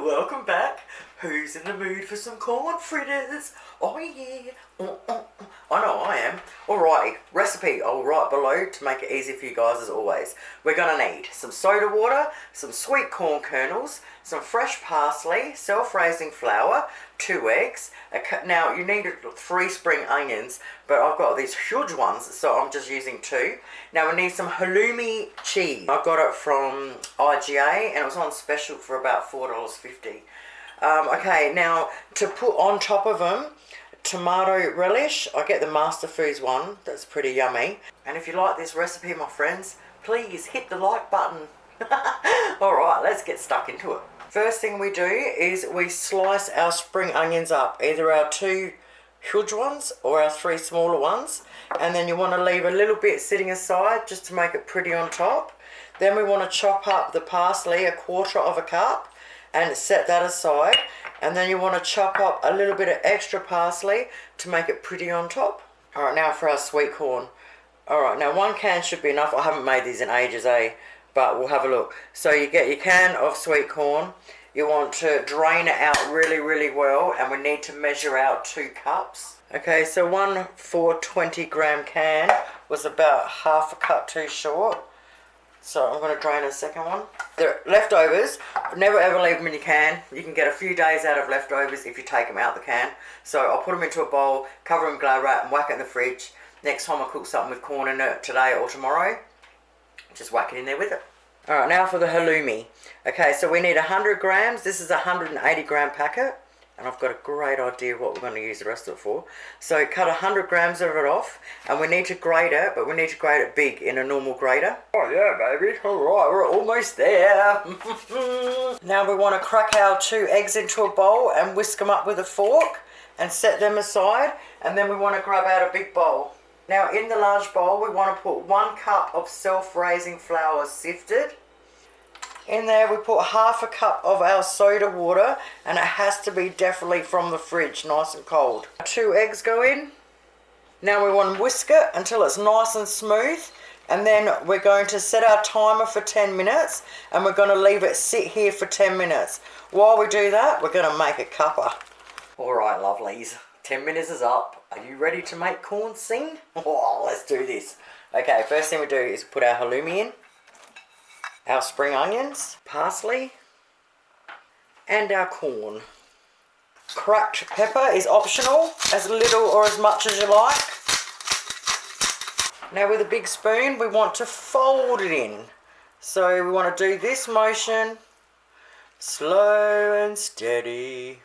Welcome back. Who's in the mood for some corn fritters? Oh yeah. I know I am. Alrighty, recipe I'll write below to make it easy for you guys as always. We're going to need some soda water, some sweet corn kernels, some fresh parsley, self-raising flour, 2 eggs. Now you need 3 spring onions, but I've got these huge ones, so I'm just using 2. Now we need some haloumi cheese. I got it from IGA and it was on special for about $4.50. Okay, now to put on top of them, tomato relish. I get the Master Foods one, that's pretty yummy. And if you like this recipe, my friends, please hit the like button. Alright, let's get stuck into it. First thing we do is we slice our spring onions up, either our 2 huge ones or our 3 smaller ones. And then you want to leave a little bit sitting aside just to make it pretty on top. Then we want to chop up the parsley, 1/4 cup, and set that aside. And then you want to chop up a little bit of extra parsley to make it pretty on top. Alright, now for our sweet corn. Alright, now 1 can should be enough. I haven't made these in ages, but we'll have a look. So you get your can of sweet corn. You want to drain it out really, really well, and we need to measure out 2 cups. Okay, so 1 420-gram can was about 1/2 cup too short. So I'm going to drain a second one. The leftovers, never ever leave them in your can. You can get a few days out of leftovers if you take them out the can. So I'll put them into a bowl, cover them in glad wrap and whack it in the fridge. Next time I cook something with corn in it, today or tomorrow, just whack it in there with it. Alright, now for the halloumi. Okay, so we need 100 grams. This is a 180-gram packet. And I've got a great idea what we're going to use the rest of it for. So cut 100 grams of it off, and we need to grate it, but we need to grate it big in a normal grater. Oh yeah, baby. Alright, we're almost there. Now we want to crack our 2 eggs into a bowl and whisk them up with a fork and set them aside. And then we want to grab out a big bowl. Now in the large bowl we want to put 1 cup of self-raising flour sifted. In there we put 1/2 cup of our soda water, and it has to be definitely from the fridge, nice and cold. 2 eggs go in. Now we want to whisk it until it's nice and smooth, and then we're going to set our timer for 10 minutes, and we're going to leave it sit here for 10 minutes. While we do that, we're going to make a cuppa. Alright lovelies, 10 minutes is up. Are you ready to make corn sing? Oh, let's do this. Okay, first thing we do is put our halloumi in, our spring onions, parsley, and our corn. Cracked pepper is optional, as little or as much as you like. Now with a big spoon we want to fold it in. So we want to do this motion, slow and steady.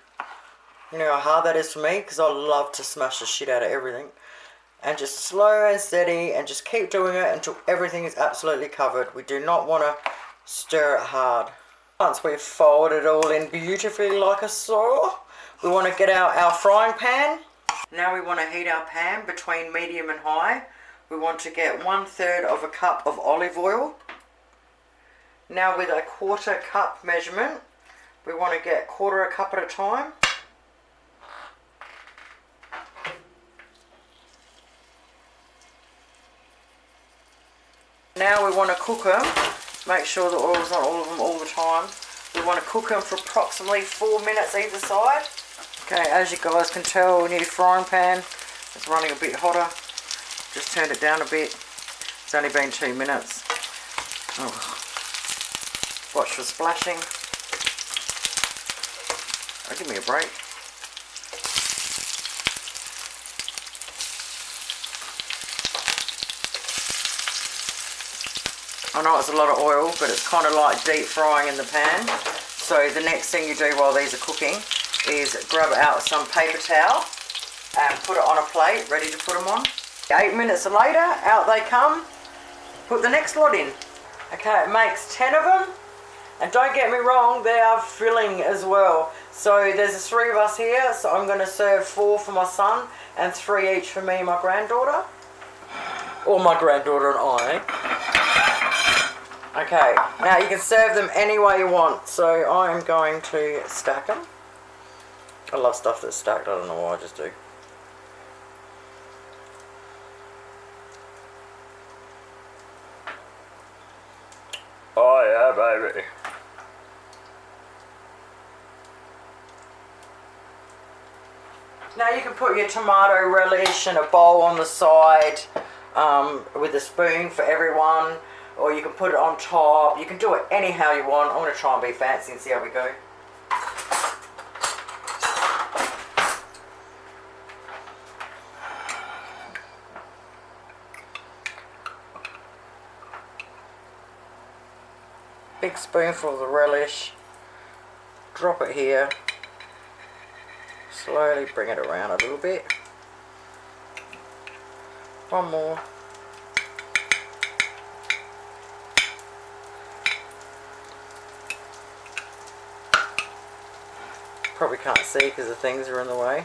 You know how hard that is for me because I love to smash the shit out of everything. And just slow and steady, and just keep doing it until everything is absolutely covered. We do not want to stir it hard. Once we've folded it all in beautifully like a saw, we want to get out our frying pan. Now we want to heat our pan between medium and high. We want to get 1/3 cup of olive oil. Now with a 1/4 cup measurement, we want to get 1/4 cup at a time. Now we want to cook them. Make sure the oil's on all of them all the time. We want to cook them for approximately 4 minutes either side. Okay, as you guys can tell, we need a frying pan. It's running a bit hotter. Just turned it down a bit. It's only been 2 minutes. Oh. Watch for splashing. Oh, give me a break. I know it's a lot of oil, but it's kind of like deep frying in the pan. So the next thing you do while these are cooking is grab out some paper towel and put it on a plate, ready to put them on. 8 minutes later, out they come. Put the next lot in. Okay, it makes 10 of them. And don't get me wrong, they are filling as well. So there's 3 of us here, so I'm going to serve 4 for my son and 3 each for me and my granddaughter. Or my granddaughter and I. Okay, now you can serve them any way you want. So I am going to stack them. I love stuff that's stacked, I don't know why, I just do. Oh yeah, baby. put your tomato relish in a bowl on the side with a spoon for everyone, or you can put it on top. You can do it anyhow you want. I'm going to try and be fancy and see how we go. Big spoonful of the relish. Drop it here. Slowly bring it around a little bit. One more. Probably can't see because the things are in the way.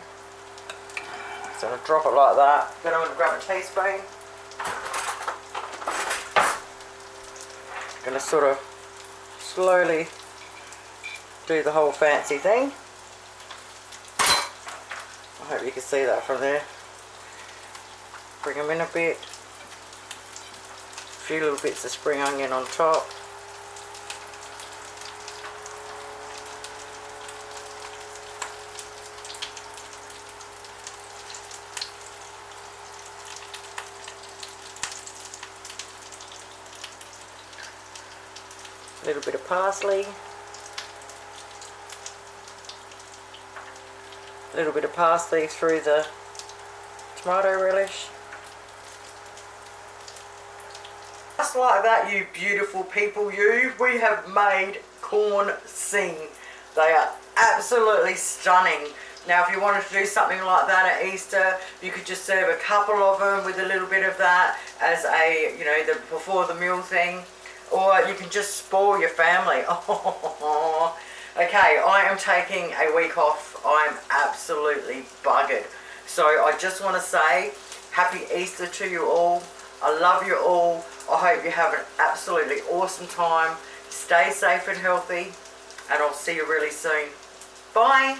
So I'm going to drop it like that. Then I'm going to grab a teaspoon. Going to sort of slowly do the whole fancy thing. I hope you can see that from there. Bring them in a bit. A few little bits of spring onion on top. A little bit of parsley. A little bit of parsley through the tomato relish. Just like that, you beautiful people, we have made corn sing. They are absolutely stunning. Now if you wanted to do something like that at Easter, you could just serve a couple of them with a little bit of that as a, you know, the before the meal thing. Or you can just spoil your family. Okay, I am taking a week off. I'm absolutely buggered. So I just want to say happy Easter to you all. I love you all. I hope you have an absolutely awesome time. Stay safe and healthy. And I'll see you really soon. Bye.